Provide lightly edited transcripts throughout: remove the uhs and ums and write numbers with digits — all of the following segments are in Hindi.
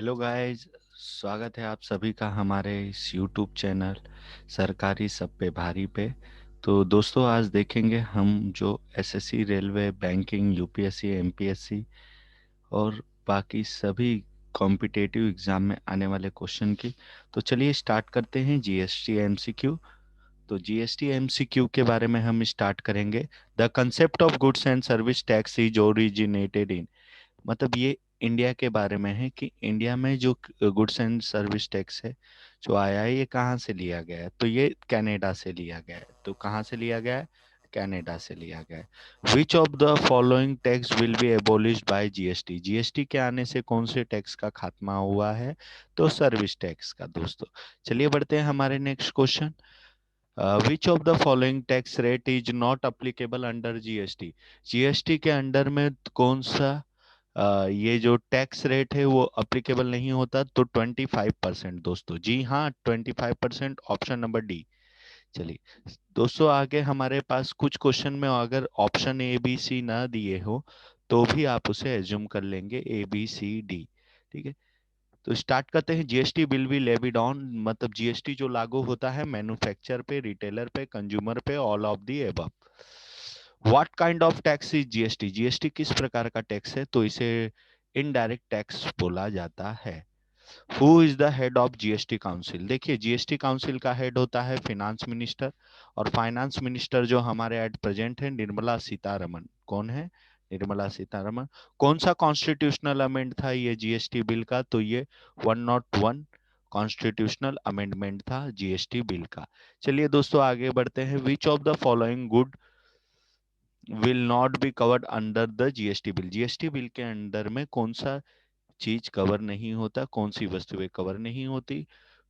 Hello guys. स्वागत है आप सभी का हमारे इस यूट्यूब चैनल सरकारी सब पे भारी पे। तो दोस्तों आज देखेंगे हम जो SSC, railway, banking, UPSC, MPSC और बाकी सभी कॉम्पिटिटिव एग्जाम में आने वाले क्वेश्चन की। तो चलिए स्टार्ट करते हैं जीएसटी एमसीक्यू। तो जीएसटी एमसीक्यू के बारे में हम स्टार्ट करेंगे। The concept of goods and service tax is originated in, मतलब ये इंडिया के बारे में है कि इंडिया में जो गुड्स एंड सर्विस टैक्स है जो आया है ये कहाँ से लिया गया है। तो ये कनाडा से लिया गया है। तो कहाँ से लिया गया है? कनाडा से लिया गया है। Which of the following tax will be abolished by GST? GST के आने से कौन से टैक्स का खात्मा हुआ है? तो सर्विस टैक्स का। दोस्तों चलिए बढ़ते हैं हमारे next question. Which of the following tax rate is not applicable under GST? GST के अंडर में कौन सा ये जो टैक्स रेट है वो अप्लीकेबल नहीं होता? तो 25%। दोस्तों जी हाँ, 25%, ऑप्शन नंबर डी। चलिए दोस्तों, आगे हमारे पास कुछ क्वेश्चन में अगर ऑप्शन ए बी सी ना दिए हो तो भी आप उसे एज्यूम कर लेंगे ए बी सी डी। ठीक है, तो स्टार्ट करते हैं। GST will be levied on, मतलब जीएसटी जो लागू होता है मैन्युफैक्चर पे, रिटेलर पे, कंज्यूमर पे, all of the above. What kind of tax is GST? GST किस प्रकार का टैक्स है? तो इसे इनडायरेक्ट टैक्स बोला जाता है। Who is the head of GST council? देखिए जीएसटी काउंसिल का हेड होता है फिनांस मिनिस्टर, और फाइनेंस मिनिस्टर जो हमारे एट प्रेजेंट है निर्मला सीतारमन। कौन है? निर्मला सीतारमन। कौन सा कॉन्स्टिट्यूशनल अमेंड था ये जीएसटी बिल का? तो ये 101 कॉन्स्टिट्यूशनल अमेंडमेंट था जीएसटी बिल का। चलिए दोस्तों आगे बढ़ते हैं। विच of the following good will not be covered under the GST bill? GST bill के अंडर में कौन सा चीज कवर नहीं होता, कौन सी वस्तुएं कवर नहीं होती?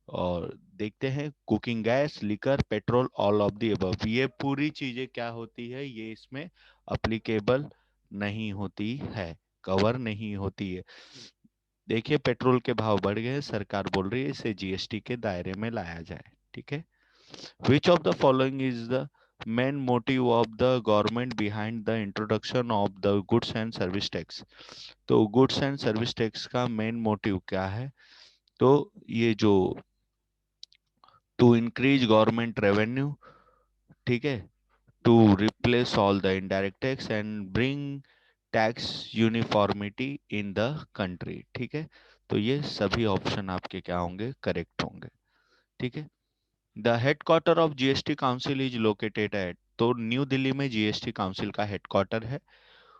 और देखते हैं, cooking gas, liquor, petrol, all of the above. ये पूरी चीजें क्या होती है, ये इसमें अप्लीकेबल नहीं होती है, कवर नहीं होती है। देखिए पेट्रोल के भाव बढ़ गए, सरकार बोल रही है इसे जीएसटी के दायरे में लाया जाए। ठीक है। Which of the following is the main motive of the government behind the introduction of the goods and service tax? तो गुड्स एंड सर्विस टैक्स का मेन मोटिव क्या है? तो ये जो टू इंक्रीज गवर्नमेंट रेवेन्यू, ठीक है, to replace all the indirect tax and bring tax uniformity in the country. ठीक है, तो ये सभी ऑप्शन आपके क्या होंगे? करेक्ट होंगे। ठीक है। The headquarter of GST council is located at, तो न्यू दिल्ली में जीएसटी काउंसिल का हेडक्वार्टर है।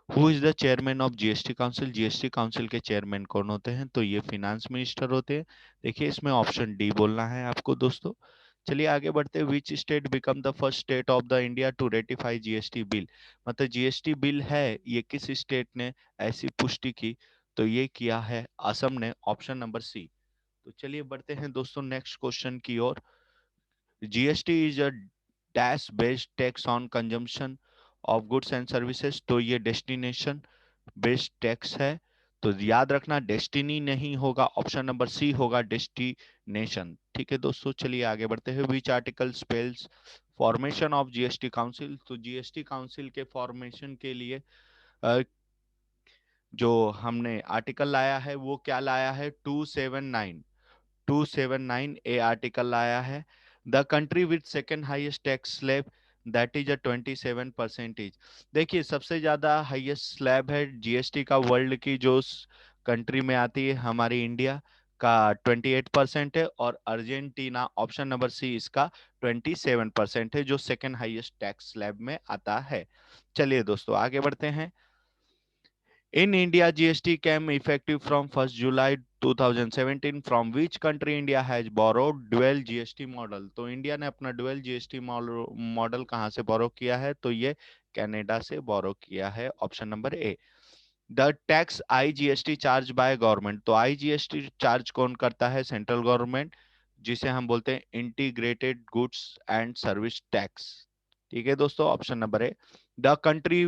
Who is the chairman of GST council? GST council के चेयरमैन कौन होते हैं? तो ये फिनांस मिनिस्टर होते हैं। देखिए इसमें ऑप्शन डी बोलना है आपको दोस्तों। चलिए आगे बढ़ते हैं। Which state become the first state of the India to ratify GST bill? मतलब जीएसटी बिल है ये किस स्टेट ने ऐसी पुष्टि की? तो ये किया है असम ने, ऑप्शन नंबर सी। तो चलिए बढ़ते हैं दोस्तों नेक्स्ट क्वेश्चन की ओर। GST is a dash based tax on consumption of goods and services, तो ये डेस्टिनेशन बेस्ड टैक्स है। तो याद रखना डेस्टिनी नहीं होगा, ऑप्शन नंबर सी होगा डेस्टिनेशन। ठीक है दोस्तों, चलिए आगे बढ़ते हैं। Which article spells formation of GST council? तो जीएसटी काउंसिल के फॉर्मेशन के लिए अ, जो हमने आर्टिकल लाया है वो क्या लाया है? 279, 279 ए आर्टिकल लाया है। The country with second highest tax slab that is a 27%। देखिए सबसे ज्यादा हाईएस्ट स्लैब है जीएसटी का वर्ल्ड की जो कंट्री में आती है हमारी इंडिया का 28% है, और अर्जेंटीना ऑप्शन नंबर सी इसका 27% है जो सेकेंड हाईएस्ट टैक्स स्लैब में आता है। चलिए दोस्तों आगे बढ़ते हैं। In India, GST came effective from 1st July 2017. From which country India has borrowed dual GST model? तो इंडिया ने अपना डुअल जीएसटी मॉडल कहाँ से बोरो किया है? तो ये कनाडा से बोरो किया है, option number A. The tax IGST charge by government, तो आईजीएसटी चार्ज कौन करता है? सेंट्रल गवर्नमेंट, जिसे हम बोलते हैं integrated goods and service tax. ठीक है दोस्तों, option number A. The country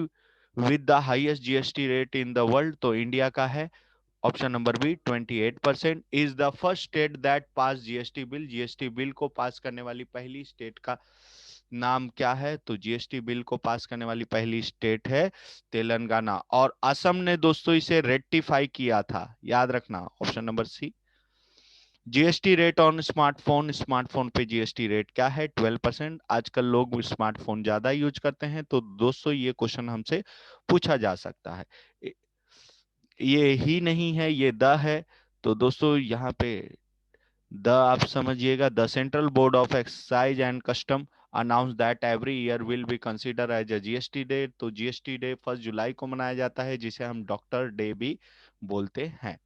with the highest GST rate in the world, तो इंडिया का है, option number B 28%। Is the first state that pass GST bill, GST bill को पास करने वाली पहली स्टेट का नाम क्या है? तो जीएसटी बिल को पास करने वाली पहली स्टेट है तेलंगाना, और असम ने दोस्तों इसे रेक्टिफाई किया था, याद रखना, option number C. GST rate on smartphone, smartphone पे जीएसटी रेट क्या है? 12%। आजकल लोग स्मार्टफोन ज्यादा यूज करते हैं, तो दोस्तों ये क्वेश्चन हमसे पूछा जा सकता है। ये ही नहीं है, ये द है। तो दोस्तों यहाँ पे द आप समझिएगा, the central board of excise and custom announce that every year will be consider as a GST day. तो जीएसटी डे 1 जुलाई को मनाया जाता है, जिसे हम डॉक्टर डे भी बोलते हैं।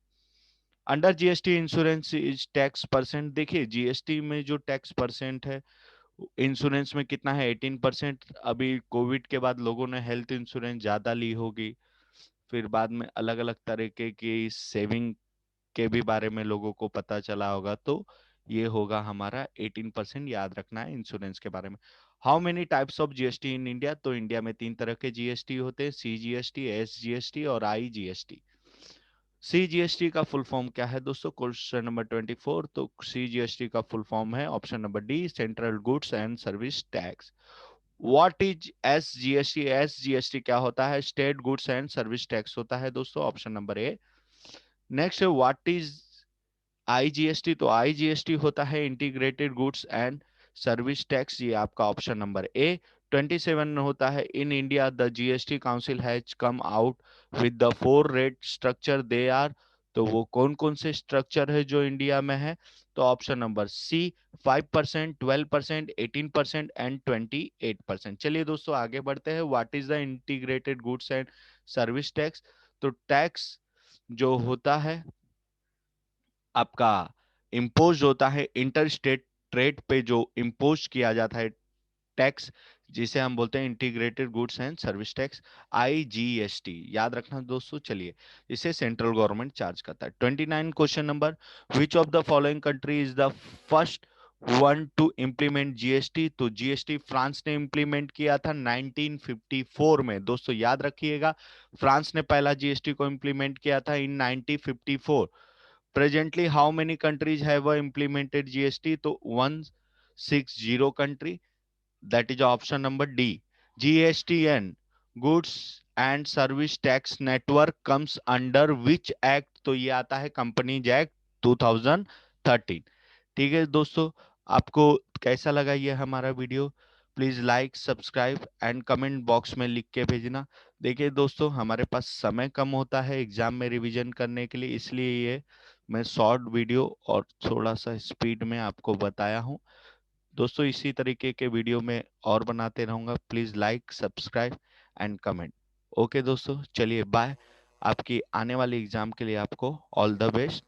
Under GST insurance is tax percent. देखिए जीएसटी में जो टैक्स परसेंट है, इंश्योरेंस में कितना है? 18%। अभी कोविड के बाद लोगों ने हेल्थ इंश्योरेंस ज्यादा ली होगी, फिर बाद में अलग अलग तरीके की सेविंग के भी बारे में लोगों को पता चला होगा, तो ये होगा हमारा 18%। याद रखना है इंश्योरेंस के बारे में। How many types of GST in India? तो इंडिया में 3 तरह के जीएसटी होते हैं, सीजीएसटी, एसजीएसटी और आईजीएसटी। सीजीएसटी का फुल फॉर्म क्या है दोस्तों? Question number 24। तो सीजीएसटी का फुल फॉर्म है option number D, central goods and service tax. What is SGST? SGST क्या होता है? State goods and service tax होता है दोस्तों, ऑप्शन नंबर ए। नेक्स्ट है व्हाट इज आईजीएसटी? तो आईजीएसटी होता है integrated goods and service tax, ये आपका ऑप्शन नंबर ए। 27 होता है in India the GST council has come out with the 4 rate structure they are. तो वो कौन कौन से स्ट्रक्चर है जो इंडिया में है? तो ऑप्शन नंबर सी, 5%, 12%, 18% एंड 28%। चलिए दोस्तों आगे बढ़ते हैं। What is the integrated goods and service tax? तो टैक्स जो होता है आपका इम्पोज होता है इंटर स्टेट ट्रेड पे, जो इम्पोज किया जाता है टैक्स, जिसे हम बोलते हैं integrated goods and service tax, IGST. याद रखना दोस्तों। चलिए, इसे सेंट्रल गवर्नमेंट चार्ज करता है। 29 question number, which of the following country is the first one two implement GST? तो जीएसटी फ्रांस ने इम्प्लीमेंट किया था 1954 में दोस्तों, याद रखिएगा, फ्रांस ने पहला जीएसटी को इम्प्लीमेंट किया था इन 1954। Presently, how many countries have implemented GST? तो 160 country. That is option number D. GSTN, Goods and Service Tax Network, comes under which act? तो ये आता है कंपनीज एक्ट 2013। ठीक है दोस्तों, आपको कैसा लगा ये हमारा video? Please like, subscribe and comment box में लिख के भेजना। देखिए दोस्तों, हमारे पास समय कम होता है एग्जाम में रिवीजन करने के लिए, इसलिए ये मैं शॉर्ट वीडियो और थोड़ा सा स्पीड में आपको बताया हूँ दोस्तों। इसी तरीके के वीडियो में और बनाते रहूंगा। Please like, subscribe and comment. Okay दोस्तों, चलिए बाय। आपकी आने वाली एग्जाम के लिए आपको ऑल द बेस्ट।